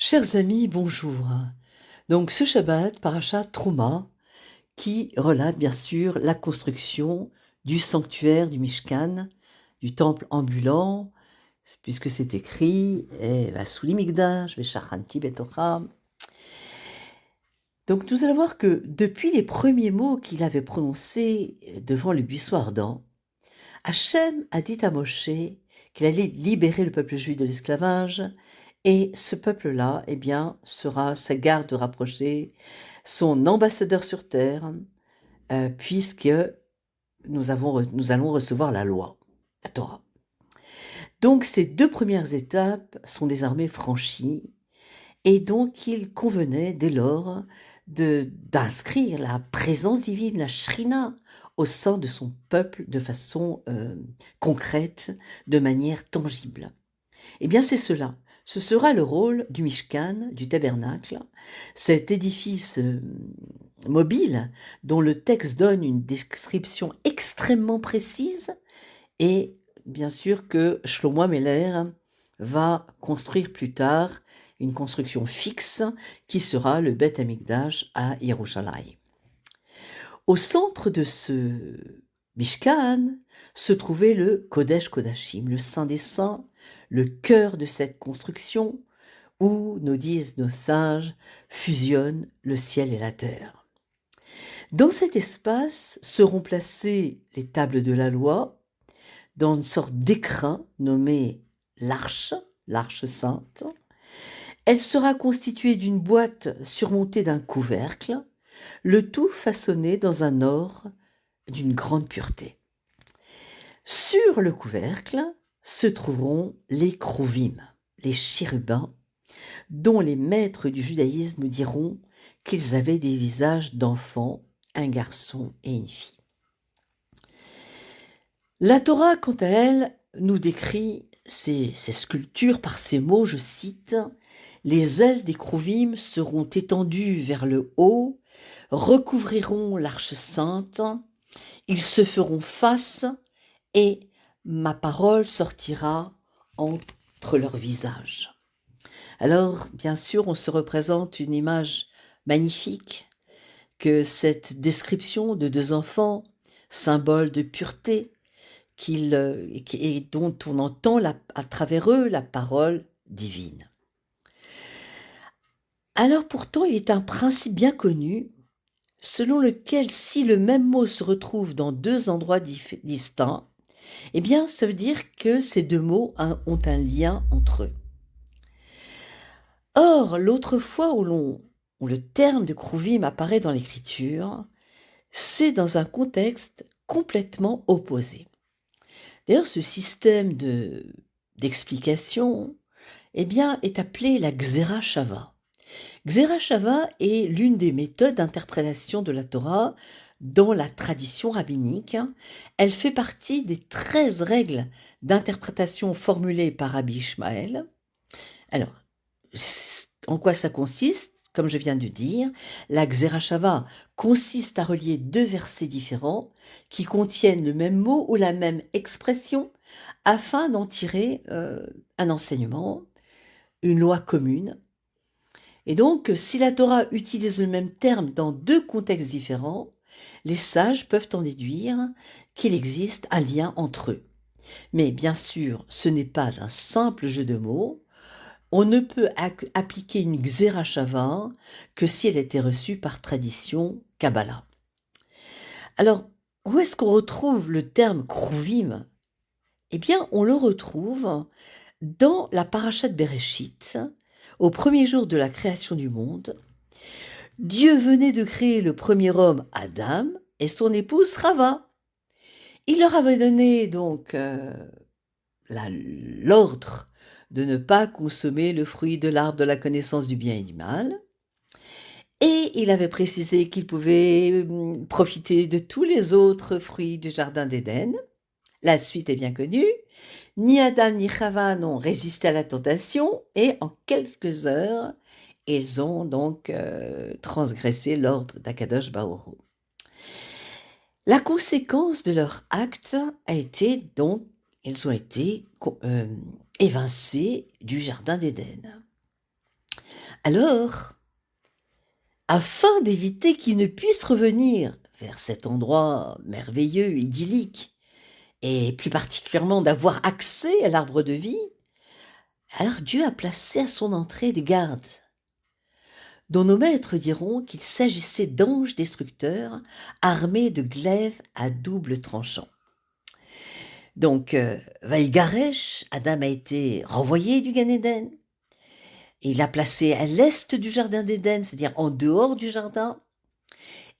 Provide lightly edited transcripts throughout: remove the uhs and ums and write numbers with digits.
Chers amis, bonjour. Donc ce Shabbat, Parashat Trouma, qui relate bien sûr la construction du sanctuaire du Mishkan, du temple ambulant, puisque c'est écrit Vasuli Migdash, Veshachanti Betocham. Donc nous allons voir que depuis les premiers mots qu'il avait prononcés devant le buisson ardent, Hachem a dit à Moshe qu'il allait libérer le peuple juif de l'esclavage, et ce peuple-là, eh bien, sera sa garde rapprochée, son ambassadeur sur terre, puisque nous allons recevoir la loi, la Torah. Donc ces deux premières étapes sont désormais franchies, et donc il convenait dès lors d'inscrire la présence divine, la Shrina, au sein de son peuple de façon concrète, de manière tangible. Eh bien c'est cela. Ce sera le rôle du Mishkan, du tabernacle, cet édifice mobile dont le texte donne une description extrêmement précise, et bien sûr que Shlomo Ameler va construire plus tard une construction fixe qui sera le Beth Amikdash à Yerushalayim. Au centre de ce Mishkan se trouvait le Kodesh Kodashim, le Saint des Saints, le cœur de cette construction où, nous disent nos sages, fusionnent le ciel et la terre. Dans cet espace seront placées les tables de la loi, dans une sorte d'écrin nommé l'arche sainte. Elle sera constituée d'une boîte surmontée d'un couvercle, le tout façonné dans un or d'une grande pureté. Sur le couvercle se trouveront les Kruvim, les chérubins, dont les maîtres du judaïsme diront qu'ils avaient des visages d'enfants, un garçon et une fille. La Torah, quant à elle, nous décrit ces sculptures par ces mots, je cite, « Les ailes des Kruvim seront étendues vers le haut, recouvriront l'arche sainte, ils se feront face et ma parole sortira entre leurs visages. » Alors, bien sûr, on se représente une image magnifique, que cette description de deux enfants, symbole de pureté, et dont on entend à travers eux la parole divine. Alors pourtant, il est un principe bien connu, selon lequel si le même mot se retrouve dans deux endroits distincts, eh bien, ça veut dire que ces deux mots ont un lien entre eux. Or, l'autre fois où le terme de Kruvim apparaît dans l'écriture, c'est dans un contexte complètement opposé. D'ailleurs, ce système d'explication est appelé la Gzera Shava. Gzera Shava est l'une des méthodes d'interprétation de la Torah dans la tradition rabbinique. Elle fait partie des 13 règles d'interprétation formulées par Rabbi Ishmael. Alors, en quoi ça consiste ? Comme je viens de dire, la Gzera Shava consiste à relier deux versets différents qui contiennent le même mot ou la même expression afin d'en tirer un enseignement, une loi commune. Et donc, si la Torah utilise le même terme dans deux contextes différents, les sages peuvent en déduire qu'il existe un lien entre eux. Mais bien sûr, ce n'est pas un simple jeu de mots. On ne peut appliquer une Gzera Shava que si elle était reçue par tradition Kabbalah. Alors, où est-ce qu'on retrouve le terme Kruvim ? Eh bien, on le retrouve dans la Parashat Bereshit, au premier jour de la création du monde. Dieu venait de créer le premier homme, Adam, et son épouse, Rava. Il leur avait donné donc l'ordre de ne pas consommer le fruit de l'arbre de la connaissance du bien et du mal. Et il avait précisé qu'ils pouvaient profiter de tous les autres fruits du jardin d'Éden. La suite est bien connue. Ni Adam ni Chava n'ont résisté à la tentation et en quelques heures, ils ont donc transgressé l'ordre d'Akadosh Baruch Hu. La conséquence de leur acte a été donc, ils ont été évincés du jardin d'Éden. Alors, afin d'éviter qu'il ne puisse revenir vers cet endroit merveilleux, idyllique, et plus particulièrement d'avoir accès à l'arbre de vie, alors Dieu a placé à son entrée des gardes, dont nos maîtres diront qu'il s'agissait d'anges destructeurs armés de glaives à double tranchant. Donc, Vaïgaresh, Adam a été renvoyé du Gan Éden, et il l'a placé à l'est du jardin d'Éden, c'est-à-dire en dehors du jardin,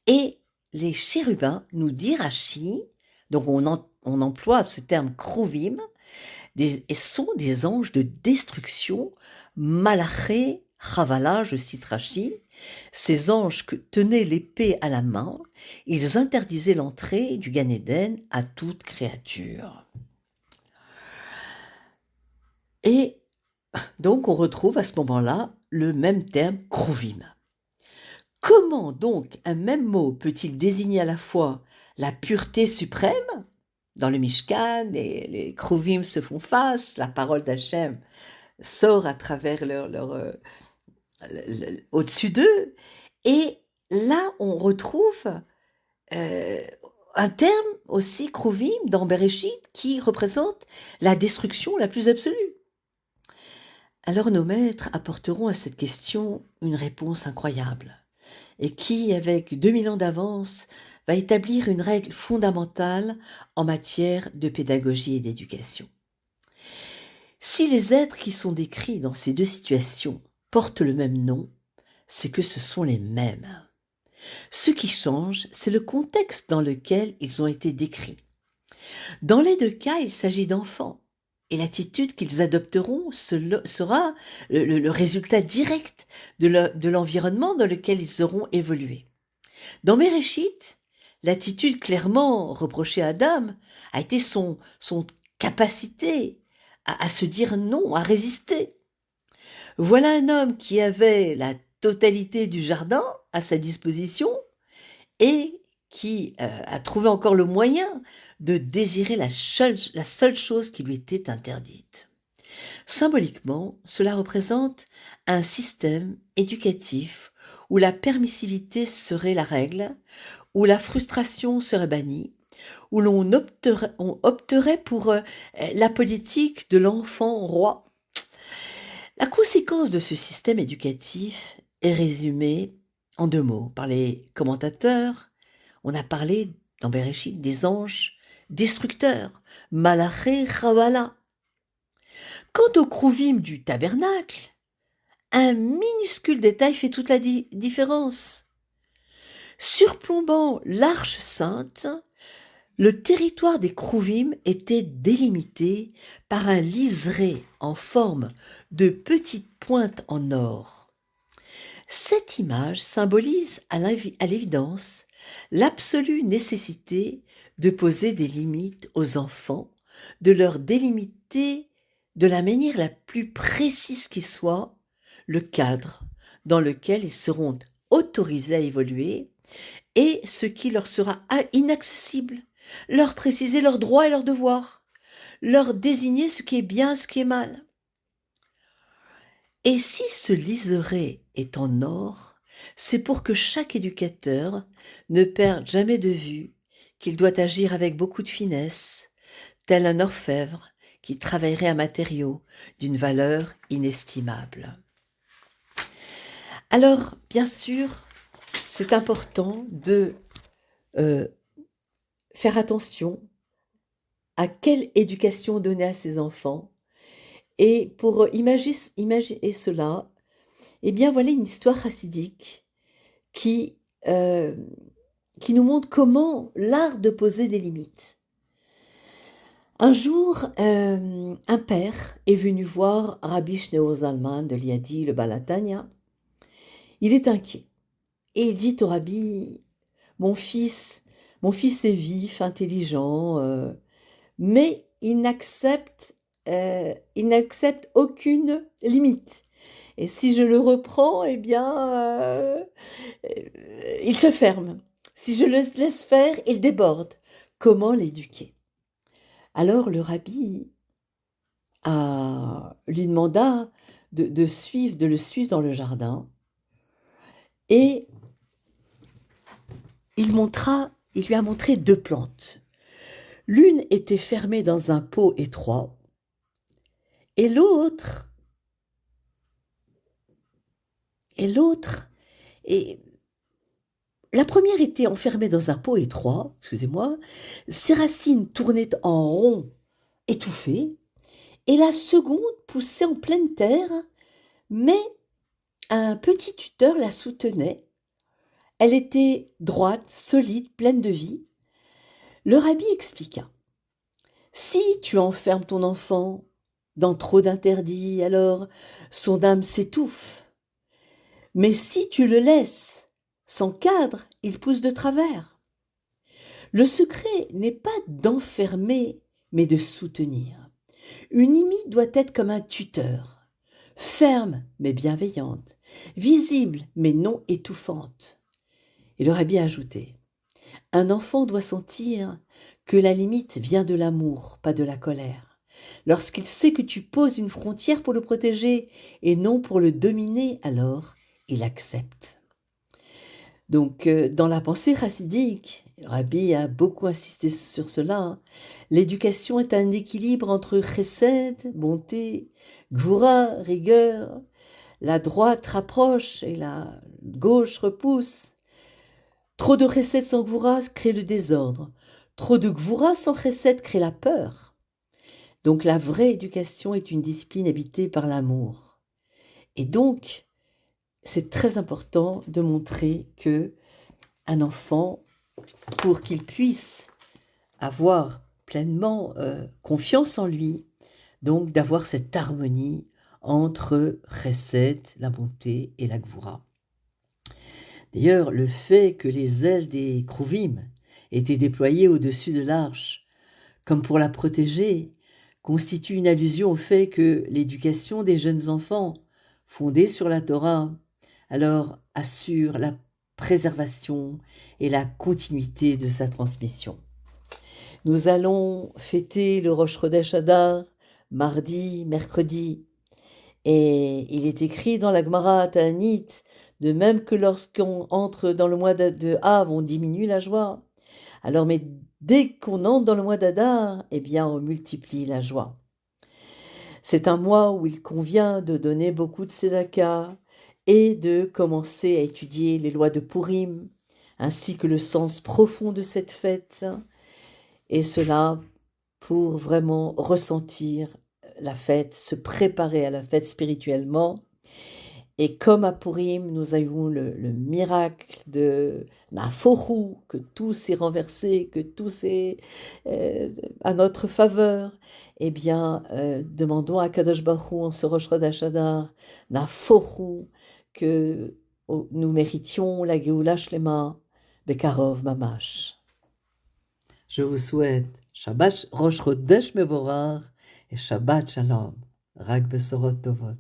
et les chérubins, nous dit Rashi, donc on emploie ce terme kruvim, et sont des anges de destruction, malaché, chavala, je cite Rashi, ces anges que tenaient l'épée à la main, ils interdisaient l'entrée du Gan Éden à toute créature. Et donc on retrouve à ce moment-là le même terme kruvim. Comment donc un même mot peut-il désigner à la fois la pureté suprême? Dans le Mishkan, les kruvim se font face, la parole d'Hachem sort à travers au-dessus d'eux. Et là, on retrouve un terme aussi, kruvim, dans Bereshit, qui représente la destruction la plus absolue. Alors nos maîtres apporteront à cette question une réponse incroyable, et qui, avec 2000 ans d'avance, va établir une règle fondamentale en matière de pédagogie et d'éducation. Si les êtres qui sont décrits dans ces deux situations portent le même nom, c'est que ce sont les mêmes. Ce qui change, c'est le contexte dans lequel ils ont été décrits. Dans les deux cas, il s'agit d'enfants, et l'attitude qu'ils adopteront sera le résultat direct de l'environnement dans lequel ils auront évolué. Dans Bereshit, l'attitude clairement reprochée à Adam a été son capacité à se dire non, à résister. Voilà un homme qui avait la totalité du jardin à sa disposition et qui a trouvé encore le moyen de désirer la seule chose qui lui était interdite. Symboliquement, cela représente un système éducatif où la permissivité serait la règle, où la frustration serait bannie, où on opterait pour la politique de l'enfant roi. La conséquence de ce système éducatif est résumée en deux mots par les commentateurs. On a parlé dans Bereshit des anges destructeurs, malaché chavala. Quant au kruvim du tabernacle, un minuscule détail fait toute la différence. Surplombant l'arche sainte, le territoire des kruvim était délimité par un liseré en forme de petites pointes en or. Cette image symbolise à l'évidence l'absolue nécessité de poser des limites aux enfants, de leur délimiter de la manière la plus précise qui soit le cadre dans lequel ils seront autorisés à évoluer et ce qui leur sera inaccessible, leur préciser leurs droits et leurs devoirs, leur désigner ce qui est bien, ce qui est mal. Et si ce liseré est en or, c'est pour que chaque éducateur ne perde jamais de vue qu'il doit agir avec beaucoup de finesse, tel un orfèvre qui travaillerait un matériau d'une valeur inestimable. Alors, bien sûr, c'est important de faire attention à quelle éducation donner à ses enfants. Et pour imaginer cela, eh bien voilà une histoire chassidique qui nous montre comment l'art de poser des limites. Un jour, un père est venu voir Rabbi Shneur Zalman de Liadi, le Balatania. Il est inquiet et il dit au Rabbi, mon fils est vif, intelligent, mais il n'accepte aucune limite. Et si je le reprends, eh bien, il se ferme. Si je le laisse faire, il déborde. Comment l'éduquer? Alors le rabbi lui demanda de le suivre dans le jardin. Et il lui a montré 2 plantes. L'une était fermée dans un pot étroit et l'autre et la première était enfermée dans un pot étroit, excusez-moi, ses racines tournaient en rond, étouffées, et la seconde poussait en pleine terre, mais un petit tuteur la soutenait. Elle était droite, solide, pleine de vie. Le rabbi expliqua. Si tu enfermes ton enfant dans trop d'interdits, alors son âme s'étouffe. Mais si tu le laisses sans cadre, il pousse de travers. Le secret n'est pas d'enfermer, mais de soutenir. Une limite doit être comme un tuteur, ferme mais bienveillante, visible mais non étouffante. Et le rabbi a ajouté, un enfant doit sentir que la limite vient de l'amour, pas de la colère. Lorsqu'il sait que tu poses une frontière pour le protéger et non pour le dominer, alors il accepte. Donc, dans la pensée chassidique, le rabbi a beaucoup insisté sur cela, l'éducation est un équilibre entre chesed, bonté, gvura, rigueur, la droite rapproche et la gauche repousse. Trop de chesed sans gvura crée le désordre, trop de gvura sans chesed crée la peur. Donc la vraie éducation est une discipline habitée par l'amour. Et donc, c'est très important de montrer que un enfant, pour qu'il puisse avoir pleinement confiance en lui, donc d'avoir cette harmonie entre chesed, la bonté, et la gvura. D'ailleurs, le fait que les ailes des Kruvim étaient déployées au-dessus de l'arche, comme pour la protéger, constitue une allusion au fait que l'éducation des jeunes enfants, fondée sur la Torah, alors assure la préservation et la continuité de sa transmission. Nous allons fêter le Rosh Chodesh Adar, mardi, mercredi, et il est écrit dans la Gemara Ta'anit, de même que lorsqu'on entre dans le mois de Av, on diminue la joie. Alors, mais dès qu'on entre dans le mois d'Adar, eh bien, on multiplie la joie. C'est un mois où il convient de donner beaucoup de tzedaka et de commencer à étudier les lois de Purim, ainsi que le sens profond de cette fête, et cela pour vraiment ressentir la fête, se préparer à la fête spirituellement. Et comme à Purim, nous avons le miracle de Naforu, que tout s'est renversé, que tout s'est à notre faveur, eh bien, demandons à Kadosh Baruch Hu en ce Rosh Chodesh Adar, Naforu, que nous méritions la Geoula Shlema, Bekarov Mamash. Je vous souhaite Shabbat Rosh Chodesh Mevorach et Shabbat Shalom, Rak Besorot Tovot.